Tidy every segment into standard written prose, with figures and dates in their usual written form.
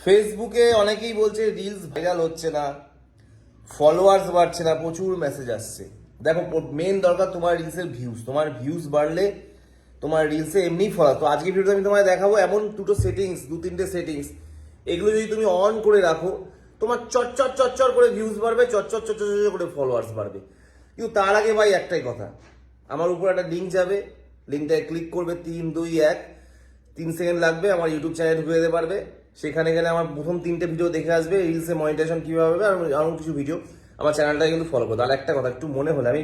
ফেসবুকে অনেকেই বলছে রিলস ভাইরাল হচ্ছে না, ফলোয়ার্স বাড়ছে না, প্রচুর মেসেজ আসছে। দেখো, মেন দরকার তোমার রিলসের ভিউজ। তোমার ভিউজ বাড়লে তোমার রিলসে এমনি ফলো। তো আজকে ভিডিওতে আমি তোমায় দেখাবো এমন দুটো সেটিংস, দু তিনটে সেটিংস, এগুলো যদি তুমি অন করে রাখো তোমার চটচট চটচট করে ভিউজ বাড়বে, চটচট চটচট করে ফলোয়ার্স বাড়বে। কিন্তু তার আগে ভাই একটাই কথা, আমার উপর একটা লিঙ্ক যাবে, লিঙ্কটায় ক্লিক করবে, 3, 2, 1, 3 সেকেন্ড লাগবে, আমার ইউটিউব চ্যানেলে ঢুকে যেতে পারবে। সেখানে গেলে আমার প্রথম 3টে ভিডিও দেখে আসবে, রিলসে মনিটাইজেশন কীভাবে হবে আর আরও কিছু ভিডিও। আমার চ্যানেলটা কিন্তু ফলো করো। তাহলে একটা কথা, একটু মনে হলে আমি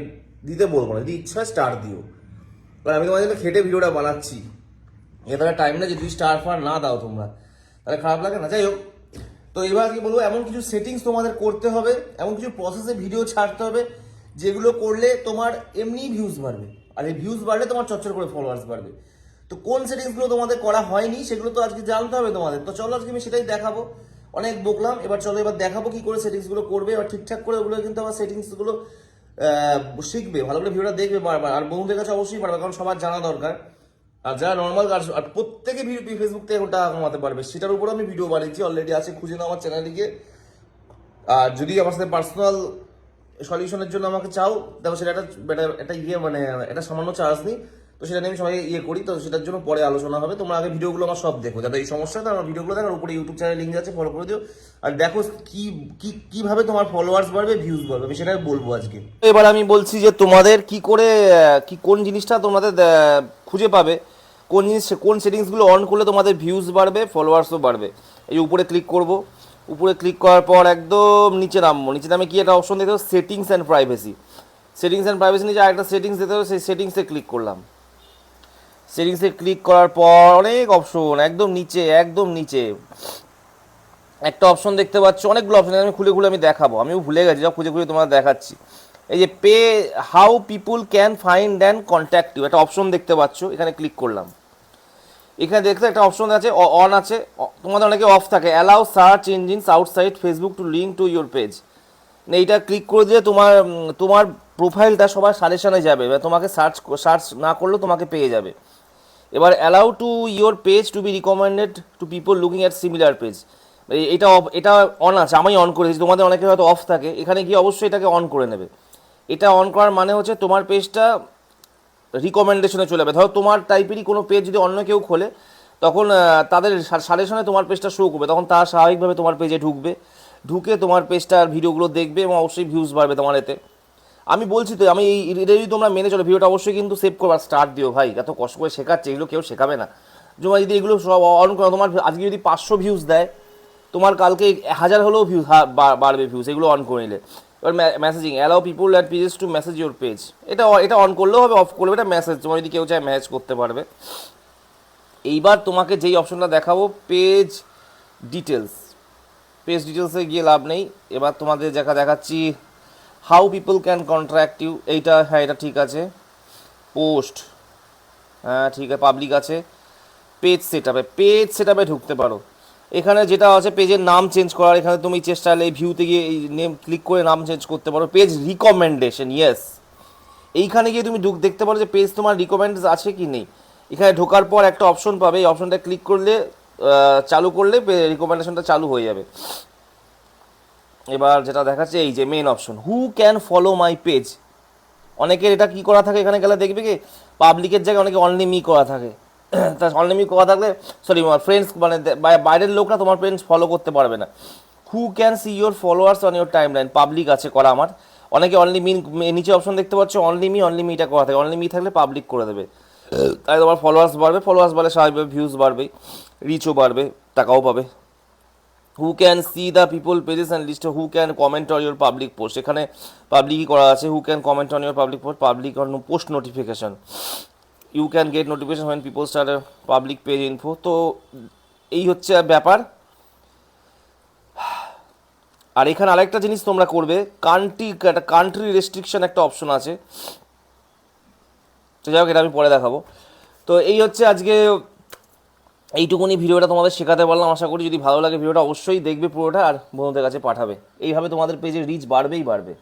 দিতে বলবো না, যদি ইচ্ছা স্টার দিও, কারণ আমি তোমাদের জন্য খেটে ভিডিওটা বানাচ্ছি। এতটা টাইম না যে যদি স্টার ফার না দাও তোমরা, তাহলে খারাপ লাগে না। যাই হোক, তো এবার আজকে বলবো এমন কিছু সেটিংস তোমাদের করতে হবে, এমন কিছু প্রসেসে ভিডিও ছাড়তে হবে যেগুলো করলে তোমার এমনি ভিউজ বাড়বে, আর এই ভিউজ বাড়লে তোমার চচ্চর করে ফলোয়ার্স বাড়বে। তো কোন সেটিংসগুলো তোমাদের করা হয়নি সেগুলো তো আজকে জানতে হবে তোমাদের। তো চলো আজকে আমি সেটাই দেখাবো। অনেক বকলাম, এবার চলো এবার দেখাবো কি করে সেটিংসগুলো করবে। এবার ঠিকঠাক করে ওগুলো কিন্তু আমার সেটিংসগুলো শিখবে, ভালো করে ভিডিওটা দেখবে বারবার, আর বন্ধুদের কাছে অবশ্যই পারবে, কারণ সবার জানা দরকার। আর যারা নর্মাল কাজ, আর প্রত্যেকে ফেসবুক থেকে টাকা কামাতে পারবে, সেটার উপর আমি ভিডিও বানিয়েছি, অলরেডি আছে, খুঁজে নাও আমার চ্যানেলে গিয়ে। আর যদি আমার সাথে পার্সোনাল সলিউশনের জন্য আমাকে চাও, দেখো সেটা একটা মানে একটা সামান্য চার্জ নিই, তো সেটা নিয়ে আমি সবাই করি, তো সেটার জন্য পরে আলোচনা হবে। তোমরা আগে ভিডিওগুলো আমার সব দেখো, যাতে এই সমস্যাটা আমার ভিডিওগুলো দেখার উপরে ইউটিউব চ্যানেল লিঙ্ক আছে, ফলো করে দিও। আর দেখো কিভাবে তোমার ফলোয়ার্স বাড়বে, ভিউজ বাড়বে, আমি সেটাই বলবো আজকে। এবার আমি বলছি যে তোমাদের কি করে কোন জিনিসটা তোমাদের খুঁজে পাবে, কোন সেটিংসগুলো অন করলে তোমাদের ভিউজ বাড়বে, ফলোয়ার্সও বাড়বে। এই উপরে ক্লিক করব, উপরে ক্লিক করার পর একদম নিচে নামবো, নিচে নামে কি একটা অপশন দেখতে হবে, settings and privacy. Settings and privacy নিচে আরেকটা সেটিংস দিতে হবে, সেই সেটিংসে ক্লিক করলাম। সেটিংসে ক্লিক করার পর অনেক অপশন, একদম নিচে একটা অপশন দেখতে পাচ্ছ, অনেকগুলো অপশন, আমি খুলে আমি দেখাবো, আমিও ভুলে গেছি, যা খুঁজে তোমার দেখাচ্ছি। এই যে পে how people can find and contact you, একটা অপশন দেখতে পাচ্ছ, এখানে ক্লিক করলাম। এখানে দেখতে একটা অপশন আছে, অন আছে, তোমাদের অনেকে অফ থাকে, allow search engines outside Facebook two link to your page. এইটা ক্লিক করে দিলে তোমার প্রোফাইলটা সবার সাজেশনে যাবে, এবার তোমাকে সার্চ না করলেও তোমাকে পেয়ে যাবে। এবার allow to your page to be recommended to people looking at similar page, এটা অন আছে, আমি অন করেছি, তোমাদের অনেকে হয়তো অফ থাকে, এখানে গিয়ে অবশ্যই এটাকে অন করে নেবে। এটা অন করার মানে হচ্ছে তোমার পেজটা রিকমেন্ডেশনে চলে যাবে। ধরো তোমার টাইপেরই কোনো পেজ যদি অন্য কেউ খোলে, তখন তাদের সাজেশনে তোমার পেজটা শো করবে, তখন তারা স্বাভাবিকভাবে তোমার পেজে ঢুকে তোমার পেজটার ভিডিওগুলো দেখবে এবং অবশ্যই ভিউজ বাড়বে তোমার এতে। আমি বলছি তো, আমি এটা যদি তোমরা মেনে চলো, ভিডিওটা অবশ্যই কিন্তু সেভ করো আর স্টার্ট দিও। ভাই এত কষ্ট করে শেখাচ্ছে, এগুলো কেউ শেখাবে না। তোমার যদি এগুলো সব অন করো, তোমার আজকে যদি 500 ভিউজ দেয়, তোমার কালকে 1000 হলেও ভিউজ বাড়বে, ভিউজ এগুলো অন করে নিলে। এবার messaging, allow people at pages to message your page, এটা অন করলেও হবে, অফ করলে এটা মেসেজ, তোমার যদি কেউ চায় মেসেজ করতে পারবে। এইবার তোমাকে যেই অপশনটা দেখাবো, পেজ ডিটেলসে গিয়ে লাভ নেই। এবার তোমাদের দেখাচ্ছি how people can contact you, এইটা, হ্যাঁ এটা ঠিক আছে। পোস্ট, হ্যাঁ ঠিক আছে, পাবলিক আছে। পেজ সেটআপে ঢুকতে পারো। এখানে যেটা আছে পেজের নাম চেঞ্জ করার, এখানে তুমি চেষ্টা হলে এই ভিউতে গিয়ে এই নেম ক্লিক করে নাম চেঞ্জ করতে পারো। পেজ রিকমেন্ডেশন, ইয়েস, এইখানে গিয়ে তুমি দেখতে পারো যে পেজ তোমার রিকমেন্ড আছে কি নেই। এখানে ঢোকার পর একটা অপশন পাবে, এই অপশনটা ক্লিক করলে চালু করলে রিকমেন্ডেশনটা চালু হয়ে যাবে। এবার যেটা দেখাচ্ছে, এই যে main option, who can follow my page. অনেকের এটা কি করা থাকে, এখানে গেলে দেখবে কি পাবলিকের জায়গায় অনেকে অনলি মি করা থাকে। তা অনলি মি করা থাকলে ফ্রেন্ডস, মানে বাইরের লোকরা তোমার ফ্রেন্ডস ফলো করতে পারবে না। হু can see your followers on your time line, public আছে করা আমার। অনেকে অনলি মি, নিচে অপশন দেখতে পাচ্ছ অনলি মিটা করা থাকে, অনলি মি থাকলে পাবলিক করে দেবে, তাই তোমার ফলোয়ার্স বাড়লে স্বাভাবিকভাবে ভিউজ বাড়বে, রিচও বাড়বে, টাকাও পাবে। Who can see the people pages and list, who can comment on your public post, এখানে পাবলিকই করা আছে। Who can comment on your public post, public on post notification, you can get notification when people start public page info. তো এই হচ্ছে ব্যাপার। আর এখানে আরেকটা জিনিস তোমরা করবে, কান্ট্রি রেস্ট্রিকশন একটা অপশন আছে, তো যাই হোক এটা আমি পরে দেখাবো। তো এই হচ্ছে আজকে এইটুকুনি ভিডিওটা তোমাদের শেখাতে পারলাম, আশা করি। যদি ভালো লাগে ভিডিওটা অবশ্যই দেখবে পুরোটা আর বন্ধুদের কাছে পাঠাবে, এইভাবে তোমাদের পেজের রিচ বাড়বেই বাড়বে।